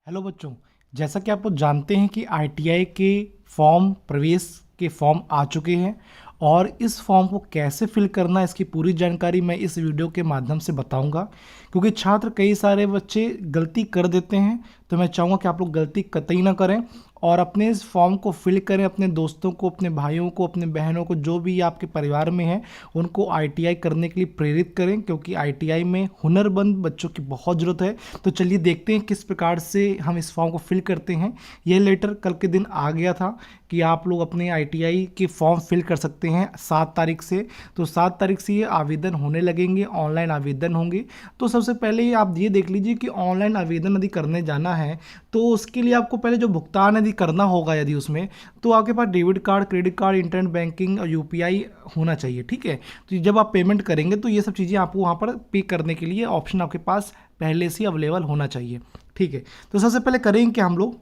Hello बच्चों। जैसा कि आप लोग जानते हैं कि आईटीआई के फॉर्म प्रवेश के फॉर्म आ चुके हैं और इस फॉर्म को कैसे फिल करना है इसकी पूरी जानकारी मैं इस वीडियो के माध्यम से बताऊंगा। क्योंकि छात्र कई सारे बच्चे गलती कर देते हैं, तो मैं चाहूँगा कि आप लोग गलती कतई ना करें और अपने इस फॉर्म को फिल करें। अपने दोस्तों को, अपने भाइयों को, अपने बहनों को, जो भी आपके परिवार में हैं उनको आईटीआई करने के लिए प्रेरित करें, क्योंकि आईटीआई में हुनरमंद बच्चों की बहुत ज़रूरत है। तो चलिए देखते हैं किस प्रकार से हम इस फॉर्म को फिल करते हैं। यह लेटर कल के दिन आ गया था कि आप लोग अपने आईटीआई के फॉर्म फिल कर सकते हैं 7 तारीख से। तो 7 तारीख से ये आवेदन होने लगेंगे, ऑनलाइन आवेदन होंगे। तो सबसे पहले आप ये देख लीजिए कि ऑनलाइन आवेदन यदि करने जाना है तो उसके लिए आपको पहले जो भुगतान यदि करना होगा, यदि उसमें तो आपके पास debit card, credit card, internet banking और यूपीआई होना चाहिए। ठीक है, तो जब आप पेमेंट करेंगे तो ये सब चीज़ें आपको वहाँ पर पे करने के लिए ऑप्शन आपके पास पहले से अवेलेबल होना चाहिए। ठीक है, तो सबसे पहले करेंगे कि हम लोग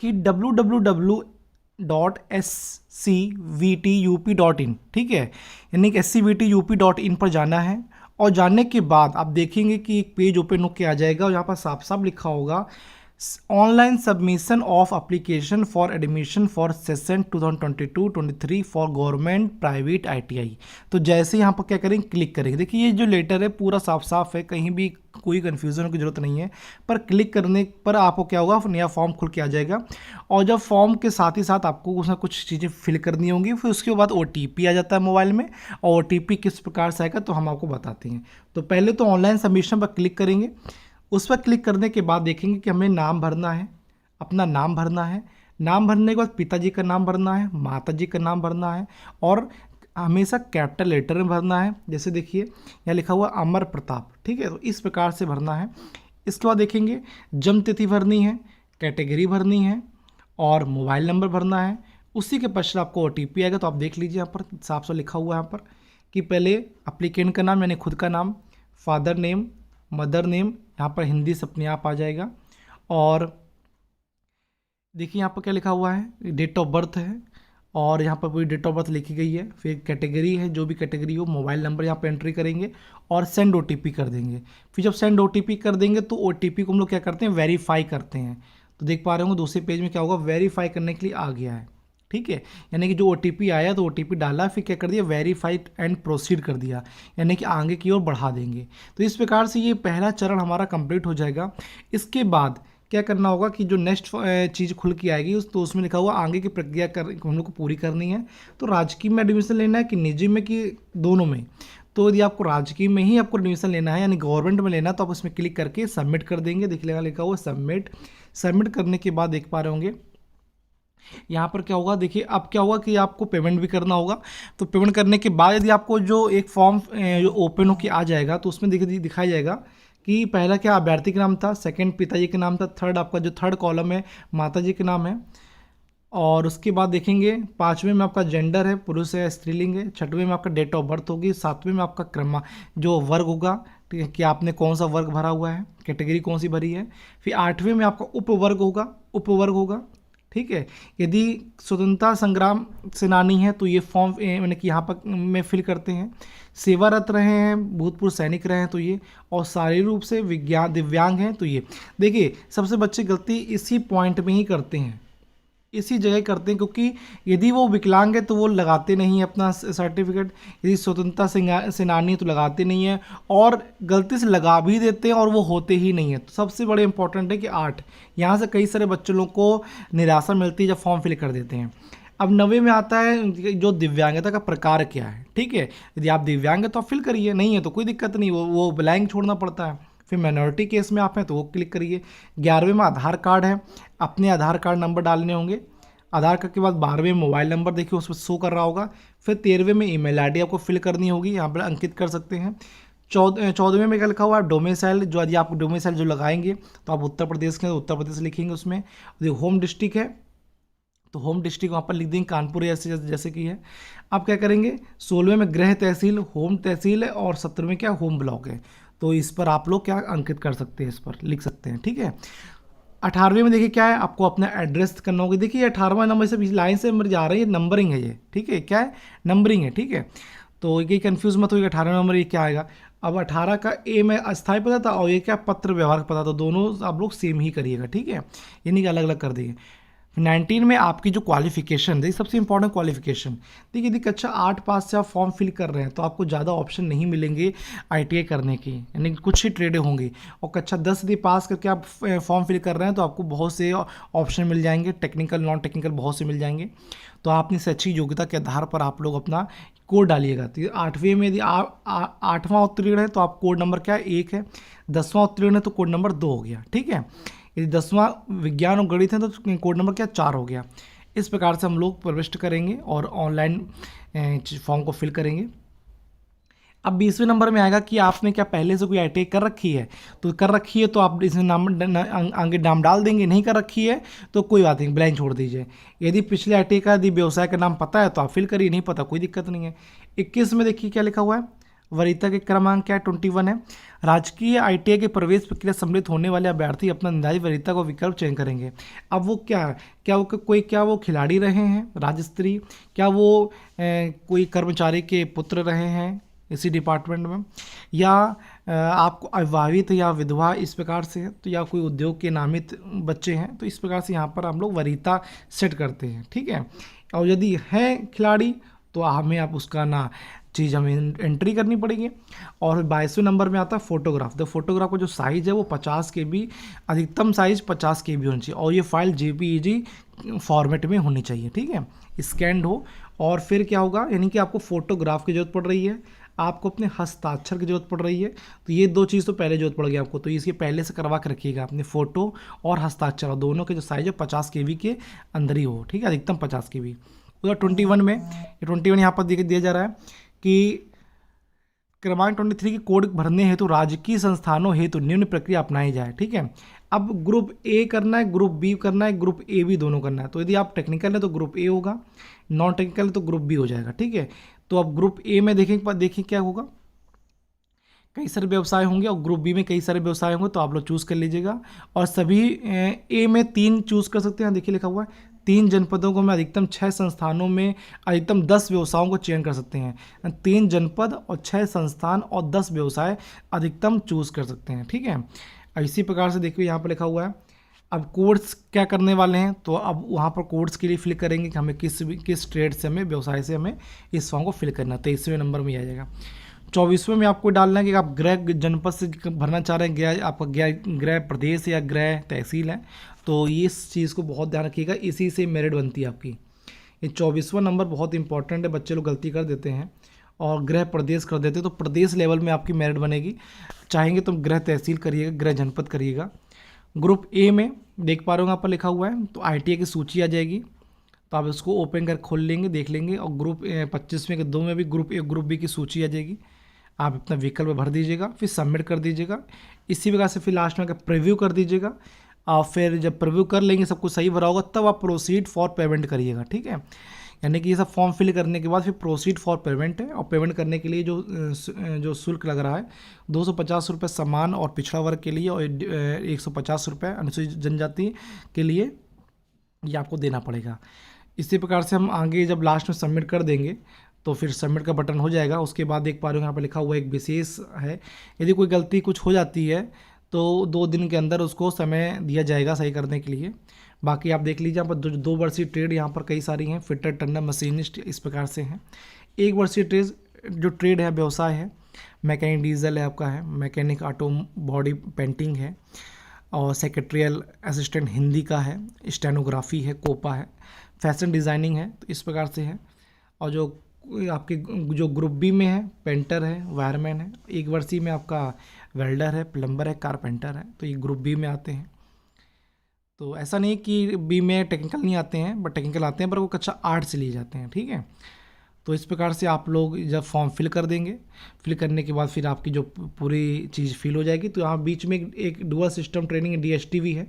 कि www.scvtup.in, ठीक है, यानी कि scvtup.in पर जाना है। और जाने के बाद आप देखेंगे कि एक पेज ओपन होकर आ जाएगा और यहाँ पर साफ साफ लिखा होगा online submission of application for admission for session 2022-23 for government private ITI. तो जैसे यहाँ पर क्या करेंगे, क्लिक करेंगे। देखिए ये जो लेटर है पूरा साफ साफ है, कहीं भी कोई कन्फ्यूज़न की जरूरत नहीं है। पर क्लिक करने पर आपको क्या होगा, नया फॉर्म खुल के आ जाएगा और जब फॉर्म के साथ ही साथ आपको उसमें कुछ चीज़ें फिल करनी होंगी। फिर उसके बाद ओटीपी आ जाता है मोबाइल में, और ओटीपी किस प्रकार से आएगा तो हम आपको बताते हैं। तो पहले तो ऑनलाइन सबमिशन पर क्लिक करेंगे। उस पर क्लिक करने के बाद देखेंगे कि हमें नाम भरना है, अपना नाम भरना है। नाम भरने के बाद पिताजी का नाम भरना है, माताजी का नाम भरना है और हमेशा कैपिटल लेटर में भरना है। जैसे देखिए यहाँ लिखा हुआ अमर प्रताप, ठीक है, तो इस प्रकार से भरना है। इसके बाद देखेंगे जन्म तिथि भरनी है, कैटेगरी भरनी है और मोबाइल नंबर भरना है। उसी के पश्चात आपको ओटीपी आएगा। तो आप देख लीजिए यहाँ पर साफ साफ लिखा हुआ है यहाँ पर कि पहले अप्लीकेंट का नाम यानी खुद का नाम, फादर नेम, मदर नेम, यहाँ पर हिंदी से अपने आप आ जाएगा। और देखिए यहाँ पर क्या लिखा हुआ है, डेट ऑफ बर्थ है और यहाँ पर पूरी डेट ऑफ बर्थ लिखी गई है। फिर कैटेगरी है, जो भी कैटेगरी हो, मोबाइल नंबर यहाँ पर एंट्री करेंगे और सेंड ओटीपी कर देंगे। फिर जब सेंड ओटीपी कर देंगे तो ओटीपी को हम लोग क्या करते हैं, वेरीफाई करते हैं। तो देख पा रहे होंगे दूसरे पेज में क्या होगा, वेरीफाई करने के लिए आ गया है। ठीक है, यानी कि जो ओटीपी आया तो ओटीपी डाला, फिर क्या कर दिया, वेरीफाइड एंड प्रोसीड कर दिया, यानी कि आगे की ओर बढ़ा देंगे। तो इस प्रकार से ये पहला चरण हमारा कंप्लीट हो जाएगा। इसके बाद क्या करना होगा कि जो नेक्स्ट चीज़ खुल के आएगी तो उसमें लिखा हुआ आगे की प्रक्रिया हम लोग को पूरी करनी है। तो राजकीय में एडमिशन लेना है कि निजी में कि दोनों में। तो यदि आपको राजकीय में ही आपको एडमिशन लेना है यानी गवर्नमेंट में लेना है तो आप उसमें क्लिक करके सबमिट कर देंगे। देखिएगा लिखा हुआ सबमिट। सबमिट करने के बाद देख पा रहे होंगे यहाँ पर क्या होगा, देखिए अब क्या होगा कि आपको पेमेंट भी करना होगा। तो पेमेंट करने के बाद यदि आपको जो एक फॉर्म जो ओपन होकर आ जाएगा तो उसमें देखिए दिखाई जाएगा कि पहला क्या अभ्यर्थी का नाम था, सेकंड पिताजी के नाम था, थर्ड आपका जो थर्ड कॉलम है माताजी के नाम है। और उसके बाद देखेंगे पाँचवें में आपका जेंडर है, पुरुष है स्त्रीलिंग है, छठवें में आपका डेट ऑफ बर्थ होगी, सातवें में आपका क्रम जो वर्ग होगा, ठीक है, कि आपने कौन सा वर्ग भरा हुआ है, कैटेगरी कौन सी भरी है। फिर आठवें में आपका उपवर्ग होगा। ठीक है, यदि स्वतंत्रता संग्राम सेनानी है तो ये फॉर्म यानी कि यहाँ पर में फिल करते हैं। सेवारत रहे हैं, भूतपूर्व सैनिक रहे हैं तो ये, और शारीरिक रूप से दिव्यांग हैं तो ये। देखिए सबसे बच्चे गलती इसी पॉइंट में ही करते हैं, इसी जगह करते हैं, क्योंकि यदि वो विकलांग है तो वो लगाते नहीं है अपना सर्टिफिकेट, यदि स्वतंत्रता सेनानी है तो लगाते नहीं है, और गलती से लगा भी देते हैं और वो होते ही नहीं है। तो सबसे बड़े इंपॉर्टेंट है कि 8, यहाँ से कई सारे बच्चों लोग को निराशा मिलती है जब फॉर्म फिल कर देते हैं। अब 9वें में आता है जो दिव्यांगता का प्रकार क्या है। ठीक है, यदि आप दिव्यांग है तो आप फिल करिए, नहीं है तो कोई दिक्कत नहीं, वो ब्लैंक छोड़ना पड़ता है। फिर माइनॉरिटी केस में आप हैं तो वो क्लिक करिए। 11वें में आधार कार्ड है, अपने आधार कार्ड नंबर डालने होंगे। आधार कार्ड के बाद 12वें में मोबाइल नंबर देखिए उस पर शो कर रहा होगा। फिर 13वें में ईमेल आईडी आपको फिल करनी होगी, यहाँ पर अंकित कर सकते हैं। 14वें में क्या लिखा हुआ है, डोमिसाइल, जो यदि आप डोमिसाइल जो लगाएंगे तो आप उत्तर प्रदेश के उत्तर प्रदेश लिखेंगे उसमें। यदि होम डिस्ट्रिक्ट है तो होम डिस्ट्रिक्ट वहाँ पर लिख देंगे कानपुर जैसे कि है। आप क्या करेंगे, 16वें में गृह तहसील, होम तहसील है, और 17वें क्या होम ब्लॉक है। तो इस पर आप लोग क्या अंकित कर सकते हैं, इस पर लिख सकते हैं। ठीक है, 18वें में देखिए क्या है, आपको अपना एड्रेस करना होगा। देखिए 18वां नंबर से लाइन से मेरे जा रही है, नंबरिंग है ये। ठीक है, क्या है, नंबरिंग है। ठीक है, तो ये कंफ्यूज मत होइएगा 18वां नंबर ये क्या आएगा। अब 18 का ए में अस्थायी पता था और ये क्या पत्र व्यवहार का पता था, दोनों आप लोग सेम ही करिएगा, ठीक है, ये नहीं कि अलग अलग कर दिए। 19 में आपकी जो क्वालिफिकेशन, देखिए सबसे इंपॉर्टेंट क्वालिफिकेशन, देखिए यदि कक्षा 8 पास से आप फॉर्म फिल कर रहे हैं तो आपको ज़्यादा ऑप्शन नहीं मिलेंगे आईटीआई करने की, यानी कि कुछ ही ट्रेडें होंगी। और कक्षा 10 यदि पास करके आप फॉर्म फिल कर रहे हैं तो आपको बहुत से ऑप्शन मिल जाएंगे, टेक्निकल नॉन टेक्निकल बहुत से मिल जाएंगे। तो आप अपनी शैक्षिक योग्यता के आधार पर आप लोग अपना कोड डालिएगा। तो 8वीं में यदि आप 8वां उत्तीर्ण है तो आप कोड नंबर क्या है, 1 है। 10वां उत्तीर्ण है तो कोड नंबर 2 हो गया, ठीक है। यदि 10वां विज्ञान और गणित है तो कोड नंबर क्या, 4 हो गया। इस प्रकार से हम लोग प्रविष्ट करेंगे और ऑनलाइन फॉर्म को फिल करेंगे। अब 20वें नंबर में आएगा कि आपने क्या पहले से कोई आईटीआई कर रखी है, तो कर रखी है तो आप इसमें आगे नाम डाल देंगे, नहीं कर रखी है तो कोई बात नहीं, ब्लैंक छोड़ दीजिए। यदि पिछले आईटीआई का यदि व्यवसाय का नाम पता है तो आप फिल करिए, नहीं पता कोई दिक्कत नहीं है। 21 में देखिए क्या लिखा हुआ है, वरीयता के क्रमांक क्या है, 21 है। राजकीय आईटीआई के प्रवेश प्रक्रिया सम्मिलित होने वाले अभ्यर्थी अपना निर्धारित वरीयता का विकल्प चयन करेंगे। अब वो क्या वो खिलाड़ी रहे हैं राज्य स्तरीय, क्या वो कोई कर्मचारी के पुत्र रहे हैं इसी डिपार्टमेंट में, या आपको अविवाहित या विधवा इस प्रकार से है, तो या कोई उद्योग के नामित बच्चे हैं, तो इस प्रकार से यहाँ पर हम लोग वरीयता सेट करते हैं, ठीक है। और यदि है खिलाड़ी तो हमें आप उसका ना चीज़ हमें एंट्री करनी पड़ेगी। और 22वें नंबर में आता है फोटोग्राफ। द फोटोग्राफ का जो साइज़ है वो 50 KB, अधिकतम साइज़ 50 KB होनी चाहिए और ये फाइल JPEG फॉर्मेट में होनी चाहिए, ठीक है, स्कैंड हो। और फिर क्या होगा, यानी कि आपको फोटोग्राफ की ज़रूरत पड़ रही है, आपको अपने हस्ताक्षर की ज़रूरत पड़ रही है, तो ये 2 चीज़ तो पहले ज़रूरत पड़ गई आपको, तो इसके पहले से करवा के रखिएगा अपने फ़ोटो और हस्ताक्षर, दोनों के जो साइज़ है 50 KB के अंदर ही हो, ठीक है, अधिकतम 50 KB। उधर 21 में, 21 यहाँ पर दिया जा रहा है कि क्रमांक 23 के कोड भरने हेतु राजकीय संस्थानों हेतु निम्न प्रक्रिया अपनाई जाए, ठीक है। अब ग्रुप ए करना है, ग्रुप बी करना है, ग्रुप ए भी दोनों करना है। तो यदि आप टेक्निकल है तो ग्रुप ए होगा, नॉन टेक्निकल है तो ग्रुप बी हो जाएगा, ठीक है। तो अब ग्रुप ए में देखिए क्या होगा, कई सारे व्यवसाय होंगे और ग्रुप बी में कई सारे व्यवसाय होंगे, तो आप लोग चूज़ कर लीजिएगा। और सभी ए में 3 चूज़ कर सकते हैं, देखिए लिखा हुआ है 3 जनपदों को में अधिकतम 6 संस्थानों में अधिकतम 10 व्यवसायों को चयन कर सकते हैं। 3 जनपद और 6 संस्थान और 10 व्यवसाय अधिकतम चूज़ कर सकते हैं, ठीक है। इसी प्रकार से देखिए यहाँ पर लिखा हुआ है। अब कोर्स क्या करने वाले हैं, तो अब वहाँ पर कोर्स के लिए फिल करेंगे कि हमें किस ट्रेड से हमें व्यवसाय से हमें इस फॉर्म को फिल करना है। 23वें नंबर में आ जाएगा। 24वें में आपको डालना है कि आप गृह जनपद से भरना चाह रहे हैं, आपका गृह प्रदेश या गृह तहसील है, तो ये इस चीज़ को बहुत ध्यान रखिएगा, इसी से मेरिट बनती है आपकी। ये 24वां नंबर बहुत इंपॉर्टेंट है, बच्चे लोग गलती कर देते हैं और गृह प्रदेश कर देते हैं, तो प्रदेश लेवल में आपकी मेरिट बनेगी। चाहेंगे तो गृह तहसील करिएगा, गृह जनपद करिएगा। ग्रुप ए में देख पा रहे हो यहाँ पर लिखा हुआ है, तो आईटीआई की सूची आ जाएगी, तो आप इसको ओपन कर खोल लेंगे, देख लेंगे। और ग्रुप 25वें के 2 में भी ग्रुप ए ग्रुप बी की सूची आ जाएगी, आप अपना विकल्प भर दीजिएगा, फिर सबमिट कर दीजिएगा। इसी प्रकार से फिर लास्ट में प्रीव्यू कर दीजिएगा, और फिर जब प्रीव्यू कर लेंगे सब कुछ सही भरा होगा तब आप प्रोसीड फॉर पेमेंट करिएगा, ठीक है। यानी कि ये सब फॉर्म फिल करने के बाद फिर प्रोसीड फॉर पेमेंट है, और पेमेंट करने के लिए जो शुल्क लग रहा है 250 रुपये समान और पिछड़ा वर्ग के लिए, और 150 रुपये अनुसूचित जनजाति के लिए, ये आपको देना पड़ेगा। इसी प्रकार से हम आगे जब लास्ट में सबमिट कर देंगे तो फिर सबमिट का बटन हो जाएगा। उसके बाद देख पा रहे हो यहाँ पर लिखा हुआ एक विशेष है, यदि कोई गलती कुछ हो जाती है तो 2 दिन के अंदर उसको समय दिया जाएगा सही करने के लिए। बाकी आप देख लीजिए यहाँ पर 2 वर्षीय ट्रेड यहाँ पर कई सारी हैं, फिटर, टर्नर, मशीनिस्ट, इस प्रकार से हैं। 1 वर्षीय ट्रेड है, व्यवसाय है, मैकेनिक डीजल है आपका है, मैकेनिक ऑटो बॉडी पेंटिंग है, और सेक्रेटरियल असिस्टेंट हिंदी का है, स्टेनोग्राफी है, कोपा है, फैशन डिज़ाइनिंग है, तो इस प्रकार से है। और जो आपके जो ग्रुप बी में है, पेंटर है, वायरमैन है। 1 वर्षीय में आपका वेल्डर है, प्लम्बर है, कारपेंटर है, तो ये ग्रुप बी में आते हैं। तो ऐसा नहीं कि बी में टेक्निकल नहीं आते हैं, बट टेक्निकल आते हैं, पर वो कक्षा 8 से लिए जाते हैं, ठीक है। तो इस प्रकार से आप लोग जब फॉर्म फिल कर देंगे, फिल करने के बाद फिर आपकी जो पूरी चीज़ फिल हो जाएगी, तो यहाँ बीच में एक डुअल सिस्टम ट्रेनिंग DST भी है।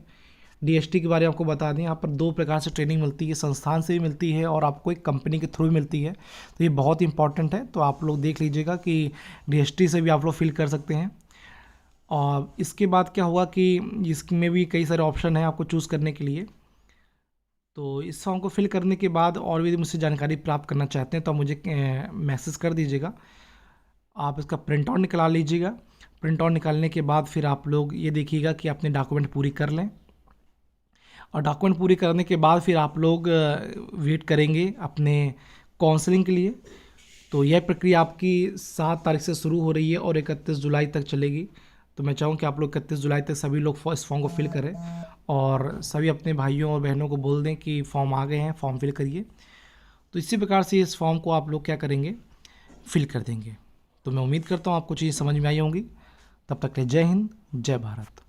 DST के बारे में आपको बता दें, यहाँ पर 2 प्रकार से ट्रेनिंग मिलती है, संस्थान से भी मिलती है और आपको एक कंपनी के थ्रू भी मिलती है, तो ये बहुत इंपॉर्टेंट है। तो आप लोग देख लीजिएगा कि DST से भी आप लोग फिल कर सकते हैं। और इसके बाद क्या हुआ कि इसमें भी कई सारे ऑप्शन हैं आपको चूज़ करने के लिए। तो इस फॉर्म को फिल करने के बाद और भी मुझसे जानकारी प्राप्त करना चाहते हैं तो आप मुझे मैसेज कर दीजिएगा। आप इसका प्रिंट आउट निकाल लीजिएगा। प्रिंट आउट निकालने के बाद फिर आप लोग ये देखिएगा कि अपने डॉक्यूमेंट पूरी कर लें, और डॉक्यूमेंट पूरी करने के बाद फिर आप लोग वेट करेंगे अपने काउंसलिंग के लिए। तो यह प्रक्रिया आपकी 7 तारीख से शुरू हो रही है और 31 जुलाई तक चलेगी। तो मैं चाहूँ कि आप लोग 31 जुलाई तक सभी लोग इस फॉर्म को फिल करें, और सभी अपने भाइयों और बहनों को बोल दें कि फॉर्म आ गए हैं, फॉर्म फिल करिए। तो इसी प्रकार से इस फॉर्म को आप लोग क्या करेंगे, फिल कर देंगे। तो मैं उम्मीद करता हूँ आपको चीज़ समझ में आई होंगी। तब तक के लिए जय हिंद, जय भारत।